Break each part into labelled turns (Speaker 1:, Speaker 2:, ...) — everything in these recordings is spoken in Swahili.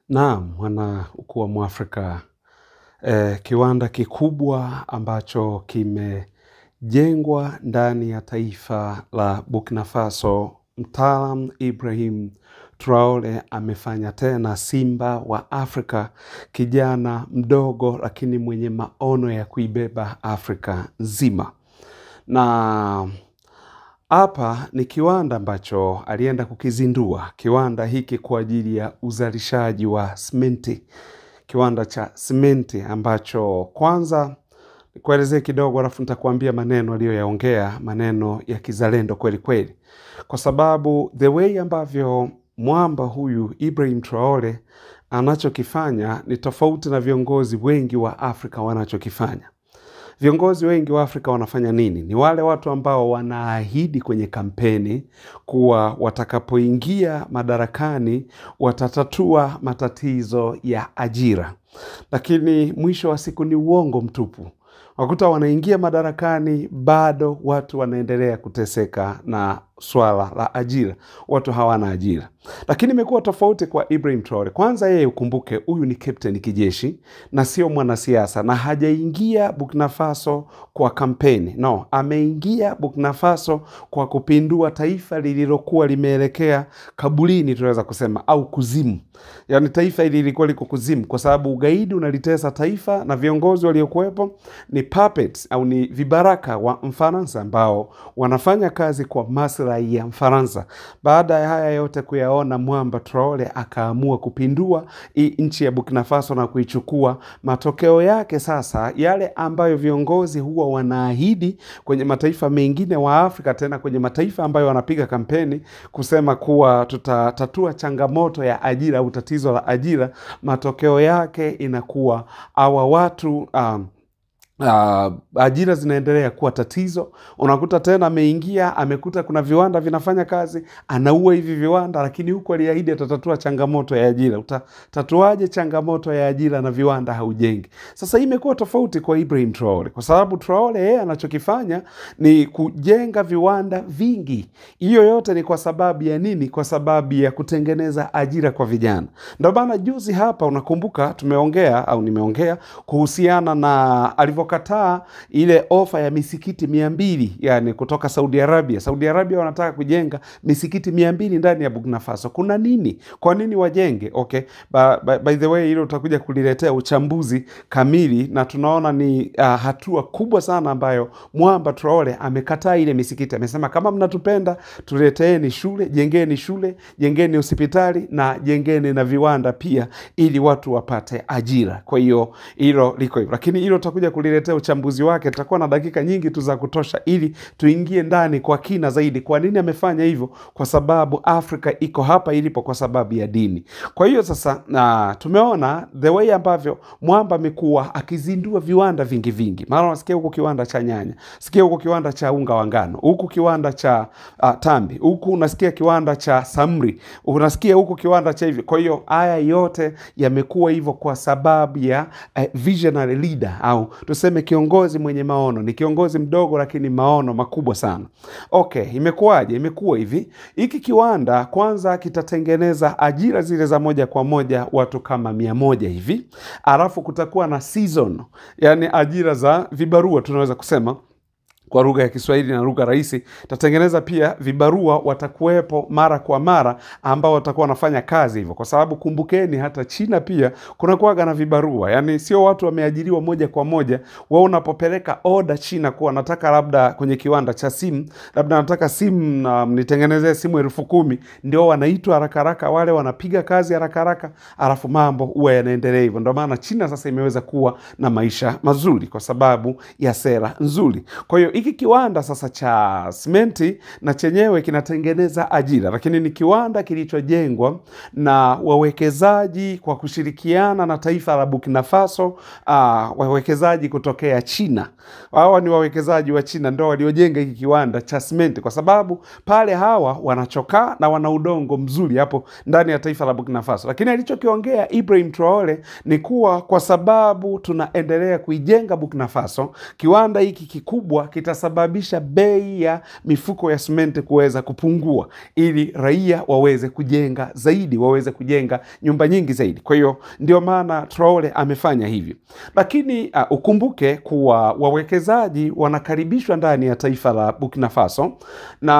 Speaker 1: Naam, mwana ukua Mwafrika, kiwanda kikubwa ambacho kimejengwa ndani ya taifa la Burkina Faso. Mtaalam Ibrahim Traore amefanya tena simba wa Afrika, kijana mdogo lakini mwenye maono ya kuibeba Afrika nzima. Na hapa ni kiwanda ambacho alienda kukizindua, kiwanda hiki kwa ajili ya uzalishaji wa simenti. Kiwanda cha simenti ambacho kwanza nikuelezee kidogo alafu nitakuambia maneno aliyoyaongea, maneno ya kizalendo kweli kweli. Kwa sababu the way ambavyo mwamba huyu Ibrahim Traore anachokifanya ni tofauti na viongozi wengi wa Afrika wanachokifanya. Viongozi wengi wa Afrika wanafanya nini? Ni wale watu ambao wanaahidi kwenye kampeni kuwa watakapoingia madarakani watatatua matatizo ya ajira. Lakini mwisho wa siku ni uongo mtupu. Wakuta wanaingia madarakani bado watu wanaendelea kuteseka na swala la ajira. Watu hawana ajira. Lakini imekuwa tofauti kwa Ibrahim Traore. Kwanza yeye ukumbuke huyu ni captain kijeshi na sio mwanasiasa, na hajaingia Burkina Faso kwa kampeni. No, ameingia Burkina Faso kwa kupindua taifa lililokuwa limeelekea kabulini, tunaweza kusema, au kuzimu. Yaani taifa hili lilikuwa liko kuzimu kwa sababu ugaidi unalitesa taifa na viongozi waliokuwepo ni puppets au ni vibaraka wa Mfaransa ambao wanafanya kazi kwa maslahi ya Mfaransa. Baada ya haya yote kuyaona, mwamba Traore akaamua kupindua nchi ya Burkina Faso na kuichukua. Matokeo yake sasa, yale ambayo viongozi huwa wanaahidi kwenye mataifa mengine wa Afrika, tena kwenye mataifa ambayo wanapiga kampeni kusema kuwa tutatatua changamoto ya ajira au tatizo la ajira, matokeo yake inakuwa hawa watu ajira zinaendelea kuwa tatizo. Unakuta tena ameingia, amekuta kuna viwanda vinafanya kazi, anaua hivi viwanda, lakini huko aliahidi atatatua changamoto ya ajira. Utatuaje changamoto ya ajira na viwanda haujengi? Sasa hii imekuwa tofauti kwa Ibrahim Traore, kwa sababu Traore yeye anachokifanya ni kujenga viwanda vingi. Hiyo yote ni kwa sababu ya nini? Kwa sababu ya kutengeneza ajira kwa vijana. Ndio maana juzi hapa unakumbuka tumeongea au nimeongea kuhusiana na alivyokataa ile ofa ya misikiti 200, yani kutoka Saudi Arabia. Saudi Arabia wanataka kujenga misikiti 200 ndani ya Burkina Faso. Kuna nini? Kwa nini wajenge? Okay. By the way, hilo tutakuja kuliletea uchambuzi kamili, na tunaona ni hatua kubwa sana ambayo mwamba Traore amekataa ile misikiti. Amesema kama mnatupenda tuleteeni shule, jengeni hospitali na jengeni na viwanda pia ili watu wapate ajira. Kwa hiyo hilo liko hivyo. Lakini hilo tutakuja kuliletea uchambuzi wake. Tutakuwa na dakika nyingi tu za kutosha ili tuingie ndani kwa kina zaidi. Kwa nini amefanya hivyo? Kwa sababu Afrika iko hapa ilipo kwa sababu ya dini. Kwa hiyo sasa tumeona the way ambavyo mwamba amekuwa akizindua viwanda vingi. Mara unasikia huko kiwanda cha nyanya, sikia huko kiwanda cha unga wa ngano, huko kiwanda cha tambi, huko unasikia kiwanda cha samri, unasikia huko kiwanda cha hivi. Kwa hiyo haya yote yamekuwa hivyo kwa sababu ya visionary leader, au tuseme kiongozi mwenye maono. Ni kiongozi mdogo lakini maono makubwa sana. Okay, imekuwaje? Imekuwa hivi. Hiki kiwanda kwanza kitatengeneza ajira zile za moja kwa moja watu kama 100 hivi. Alafu kutakuwa na season, yani ajira za vibarua tunaweza kusema kwa lugha ya Kiswahili na lugha rahisi. Tatengeneza pia vibarua watakuwepo mara kwa mara ambao watakuwa wanafanya kazi hivyo. Kwa sababu kumbukeni hata China pia kuna kuwaga na vibarua. Yani sio watu wameajiriwa moja kwa moja. Wao unapopeleka order China kuwa nataka labda kwenye kiwanda cha simu, labda nataka simu nitengenezee simu 10,000, ndio wanaitwa haraka wale wanapiga kazi haraka alafu mambo huwa yanaendelea hivyo. Ndio maana China sasa imeweza kuwa na maisha mazuri kwa sababu ya sera nzuri. Kwa hiyo hiki kiwanda sasa cha simenti na chenyewe kinatengeneza ajira, lakini ni kiwanda kilichojengwa na wawekezaji kwa kushirikiana na taifa la Burkina Faso, wawekezaji kutokea China. Hawa ni wawekezaji wa China ndio waliojenga hiki kiwanda cha simenti, kwa sababu pale hawa wanachoka na wana udongo mzuri hapo ndani ya taifa la Burkina Faso. Lakini alichokiongea Ibrahim Traore ni kuwa kwa sababu tunaendelea kuijenga Burkina Faso, kiwanda hiki kikubwa itasababisha bei ya mifuko ya simenti kuweza kupungua, ili raia waweze kujenga zaidi, waweze kujenga nyumba nyingi zaidi. Kwa hiyo ndio maana Traore amefanya hivyo. Lakini ukumbuke kuwa wawekezaji wanakaribishwa ndani ya taifa la Burkina Faso, na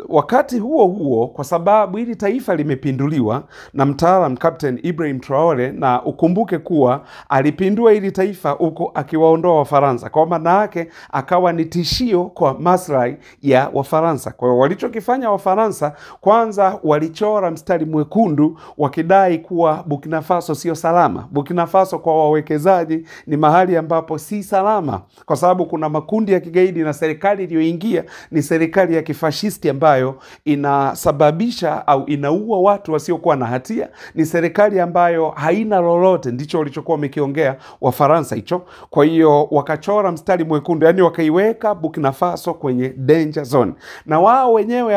Speaker 1: wakati huo huo, kwa sababu hili taifa limepinduliwa na mtaalam Captain Ibrahim Traore, na ukumbuke kuwa alipindua hili taifa huko akiwaondoa Wafaransa, kwa maana yake akawa ni tishio kwa maslahi ya Wafaransa. Kwa hiyo walichokifanya Wafaransa, kwanza walichora mstari mwekundu wakidai kuwa Burkina Faso sio salama. Burkina Faso kwa wawekezaji ni mahali ambapo si salama, kwa sababu kuna makundi ya kigaidi, na serikali iliyoingia ni serikali ya kifashisti ambayo inasababisha au inaua watu wasiokuwa na hatia. Ni serikali ambayo haina lolote, ndicho walichokuwa wamekiongea Wafaransa hicho. Kwa hiyo wakachora mstari mwekundu, yani wakaiweka Burkina Faso kwenye danger zone, na wao wenyewe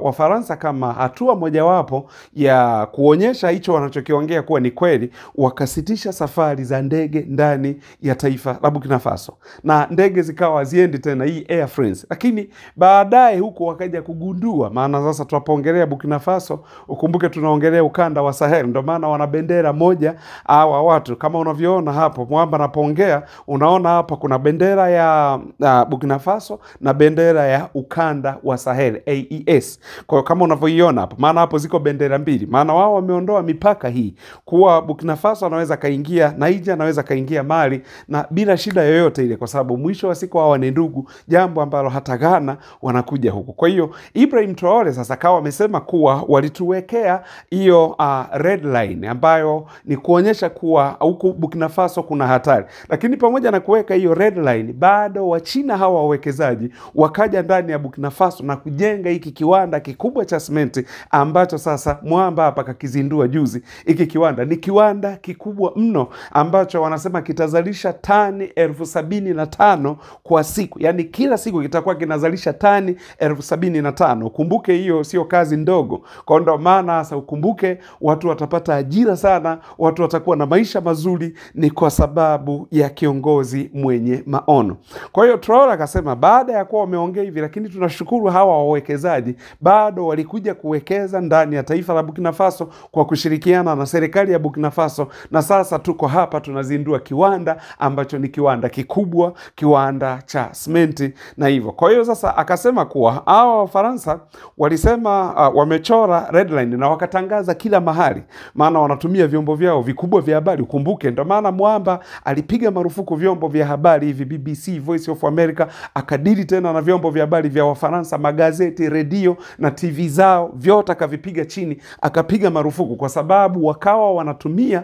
Speaker 1: Wafaransa kama hatua mojawapo ya kuonyesha hicho wanachokiongea kuwa ni kweli, wakasitisha safari za ndege ndani ya taifa la Burkina Faso, na ndege zikawa ziendi tena, hii Air France. Lakini baadaye huko wakaja kugundua, maana sasa tunapoongelea Burkina Faso ukumbuke tunaongelea ukanda wa Sahel, ndio maana wana bendera moja hawa watu, kama unavyoona hapo mwamba napoongea, unaona hapa kuna bendera ya Burkina Faso na bendera ya ukanda wa Sahel AES. Kwa hiyo kama unavyoiona hapo, maana hapo ziko bendera mbili, maana wao wameondoa mipaka hii kuwa Burkina Faso anaweza kaingia Niger, anaweza kaingia Mali na bila shida yoyote ile, kwa sababu mwisho wa siku hawa ni ndugu, jambo ambalo hata Ghana wanakuja huku. Kwa hiyo Ibrahim Traore sasa kawa amesema kuwa walituwekea hiyo red line, ambayo ni kuonyesha kuwa huku Burkina Faso kuna hatari. Lakini pamoja na kuweka hiyo red line, bado Wachina hawa wawekezaji wakaja ndani ya Burkina Faso na kujenga hiki kiwanda kikubwa cha simenti ambacho sasa mwamba hapa kakizindua juzi. Hiki kiwanda ni kiwanda kikubwa mno ambacho wanasema kitazalisha tani 75,000 kwa siku. Yani kila siku kitakuwa kinazalisha tani 75,000. Ukumbuke hiyo sio kazi ndogo. Kwa ndo maana sasa ukumbuke watu watapata ajira sana, watu watakuwa na maisha mazuri, ni kwa sababu ya kiongozi mwenye maono. Kwa hiyo Traore akasema baada ya kuwa wameongea hivi, lakini tunashukuru hawa wawekezaji bado walikuja kuwekeza ndani ya taifa la Burkina Faso kwa kushirikiana na serikali ya Burkina Faso, na sasa tuko hapa tunazindua kiwanda ambacho ni kiwanda kikubwa, kiwanda cha simenti na hivyo. Kwa hiyo sasa akasema kuwa hawa Wafaransa walisema wamechora red line na wakatangaza kila mahali, maana wanatumia vyombo vyao vikubwa vya habari. Ukumbuke ndio maana mwamba alipiga marufuku vyombo vya habari hivi BBC, Voice of America, akadili tena na vyombo vya habari vya Wafaransa, magazeti, redio na TV zao vyote akavipiga chini, akapiga marufuku, kwa sababu wakawa wanatumia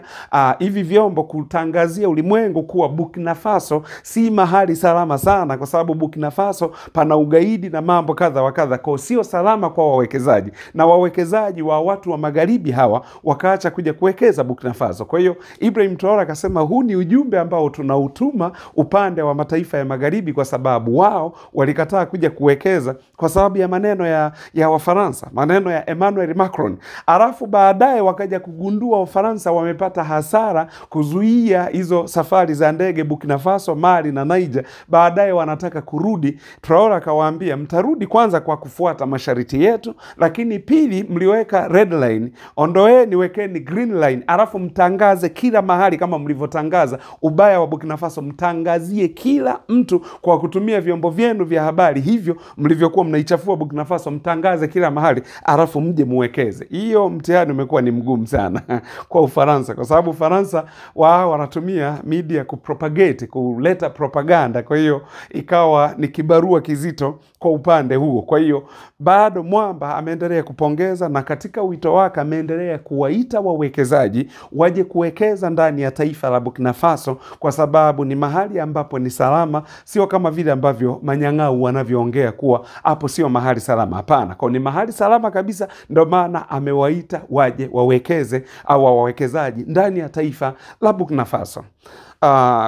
Speaker 1: hivi vyombo kutangazia ulimwengu kuwa Burkina Faso si mahali salama sana, kwa sababu Burkina Faso pana ugaidi na mambo kadha wa kadha, kwa sio salama kwa wawekezaji, na wawekezaji wa watu wa magharibi hawa wakaacha kuja kuwekeza Burkina Faso. Kwa hiyo Ibrahim Traore akasema huu ni ujumbe ambao tunautuma upande wa mataifa ya magharibi, kwa sababu wao walikataa kuja kuwekeza kwa sababu ya maneno ya Wafaransa, maneno ya Emmanuel Macron. Alafu baadaye wakaja kugundua Wafaransa wamepata hasara kuzuia hizo safari za ndege Burkina Faso, Mali na Niger. Baadaye wanataka kurudi. Traore akawaambia mtarudi kwanza kwa kufuata masharti yetu, lakini pili mliweka red line, ondoeni wekeni green line, alafu mtangaze kila mahali kama mlivyotangaza ubaya wa Burkina Faso, mtangazie kila mtu kwa kutumia vyombo vyenu vya habari hivyo mlivyokuwa mnaichafua Burkina Faso, mtangaze kila mahali, alafu mje muwekeze. Hiyo mtihani umekuwa ni mgumu sana kwa Ufaransa, kwa sababu Ufaransa wao wanatumia media kupropagate, kuleta propaganda. Kwa hiyo ikawa ni kibarua kizito kwa upande huo. Kwa hiyo bado mwamba ameendelea kupongeza, na katika wito wake ameendelea kuwaita wawekezaji waje kuwekeza ndani ya taifa la Burkina Faso, kwa sababu ni mahali ambapo ni salama, sio kama vile ambavyo manyang'au wanavyoongea kuwa hapo sio mahali salama. Hapana, kwa ni mahali salama kabisa. Ndio maana amewaita waje wawekeze au wawekezaji ndani ya taifa la Burkina Faso.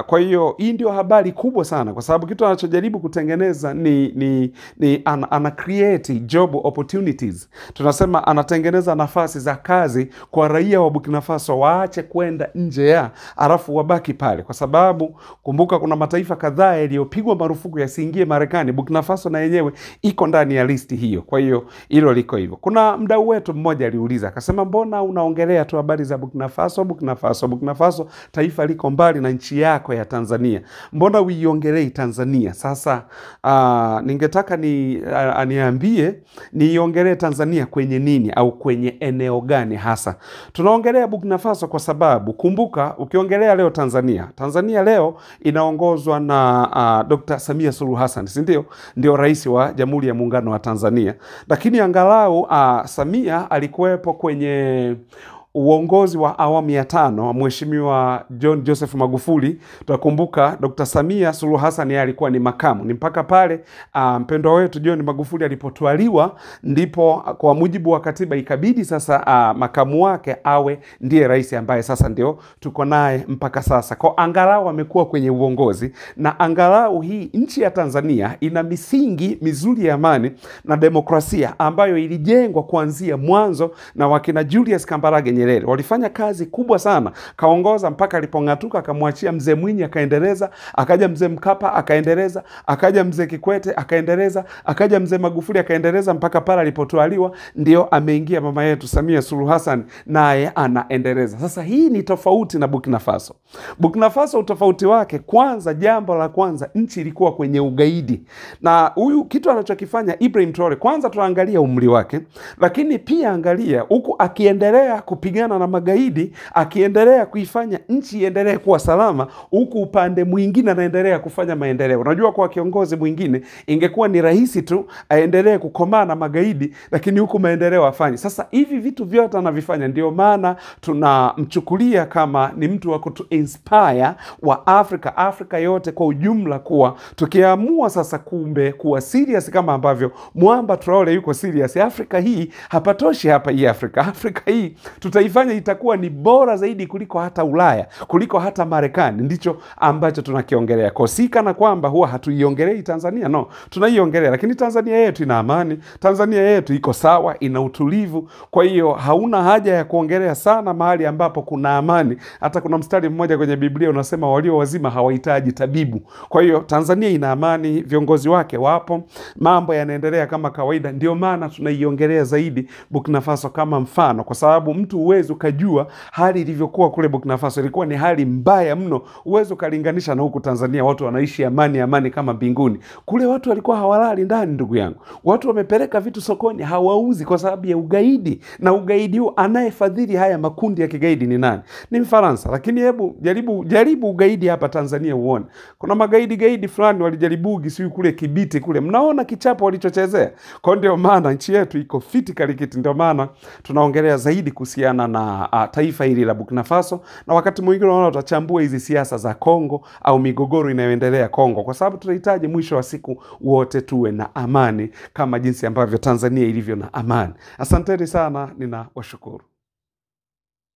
Speaker 1: Kwa hiyo hii ndio habari kubwa sana, kwa sababu kitu anachojaribu kutengeneza ni ana create job opportunities. Tunasema anatengeneza nafasi za kazi kwa raia wa Burkina Faso, waache kwenda nje ya alafu wabaki pale, kwa sababu kumbuka kuna mataifa kadhaa yaliyopigwa marufuku yasiingie Marekani. Burkina Faso na yenyewe iko ndani ya listi hiyo. Kwa hiyo hilo liko hivyo. Kuna mdau wetu mmoja aliuliza akasema, mbona unaongelea tu habari za Burkina Faso? Burkina Faso taifa liko mbali na nchi yako ya Tanzania, mbona uiongelei Tanzania? Sasa ningetaka aniambie niiongelee Tanzania kwenye nini au kwenye eneo gani hasa. Tunaongelea Burkina Faso kwa sababu kumbuka, ukiongelea leo Tanzania leo inaongozwa na Dr. Samia Suluhu Hassan, si ndio rais wa Jamhuri ya Muungano wa Tanzania. Lakini angalau Samia alikuwepo kwenye uongozi wa awamu ya 5 wa Mheshimiwa John Joseph Magufuli. Tutakumbuka Dr. Samia Suluhu Hassan alikuwa ni makamu. Ni mpaka pale mpendwa wetu John Magufuli alipotwaliwa, ndipo kwa mujibu wa katiba ikabidi sasa makamu wake awe ndiye rais ambaye sasa ndio tuko naye mpaka sasa. Kwa angalau amekuwa kwenye uongozi, na angalau hii nchi ya Tanzania ina misingi mizuri ya amani na demokrasia ambayo ilijengwa kuanzia mwanzo na wakina Julius Kambarage Nyerere. Walifanya kazi kubwa sana, kaongoza mpaka alipongatuka, akamwachia mzee Mwinyi akaendeleza, akaja mzee Mkapa akaendeleza, akaja mzee Kikwete akaendeleza, akaja mzee Magufuli akaendeleza, mpaka pale alipotwaliwa ndio ameingia mama yetu Samia Suluhu Hassan naye anaendeleza. Sasa hii ni tofauti na Burkina Faso. Burkina Faso utofauti wake, kwanza, jambo la kwanza, nchi ilikuwa kwenye ugaidi. Na huyu kitu anachokifanya Ibrahim Traore, kwanza tuangalia umri wake, lakini pia angalia huku akiendelea kupigana na magaidi, akiendelea kuifanya nchi iendelee kuwa salama, huku upande mwingine anaendelea kufanya maendeleo. Unajua, kwa kiongozi mwingine ingekuwa ni rahisi tu aendelee kukomana na magaidi, lakini huku maendeleo afanye. Sasa hivi vitu vyote anavifanya, ndio maana tunamchukulia kama ni mtu wa kutu inspire wa Afrika yote kwa ujumla, kuwa tukiamua sasa kumbe kuwa serious kama ambavyo Mwamba Traore yuko serious, Afrika hii hapatoshi hapa, hii Afrika hii tutaifanya itakuwa ni bora zaidi kuliko hata Ulaya, kuliko hata Marekani. Ndicho ambacho tunakiongelea. Kwa sika na kwamba huwa hatuiongelei Tanzania, no, tunaiongelea, lakini Tanzania yetu ina amani, Tanzania yetu iko sawa, ina utulivu. Kwa hiyo hauna haja ya kuongelea sana mahali ambapo kuna amani. Hata kuna mstari mmoja kwenye Biblia unasema walio wazima hawahitaji tabibu. Kwa hiyo Tanzania ina amani, viongozi wake wapo, mambo yanaendelea kama kawaida. Ndio maana tunaiongelea zaidi Burkina Faso kama mfano, kwa sababu mtu uwezo kujua hali ilivyokuwa kule Burkina Faso ilikuwa ni hali mbaya mno. Uwezo kalinganisha na huku Tanzania, watu wanaishi amani kama mbinguni. Kule watu walikuwa hawalali ndani, ndugu yangu. Watu wamepeleka vitu sokoni hawauzi kwa sababu ya ugaidi. Na ugaidi huu, anayefadhili haya makundi ya kigaidi ni nani? Ni Mfaransa. Lakini hebu jaribu ugaidi hapa Tanzania uone. Kuna magaidi fulani walijaribu gisiu kule Kibiti kule. Mnaona kichapo walichochezea. Kwa ndio maana nchi yetu iko fiti kalikiti. Ndio maana tunaongelea zaidi kuhusiana na taifa hili la Burkina Faso, na wakati mwingine unaona tutachambua hizi siasa za Kongo au migogoro inayoendelea Kongo, kwa sababu tunahitaji mwisho wa siku wote tuwe na amani kama jinsi ambavyo Tanzania ilivyo na amani. Asanteni sana, ninawashukuru.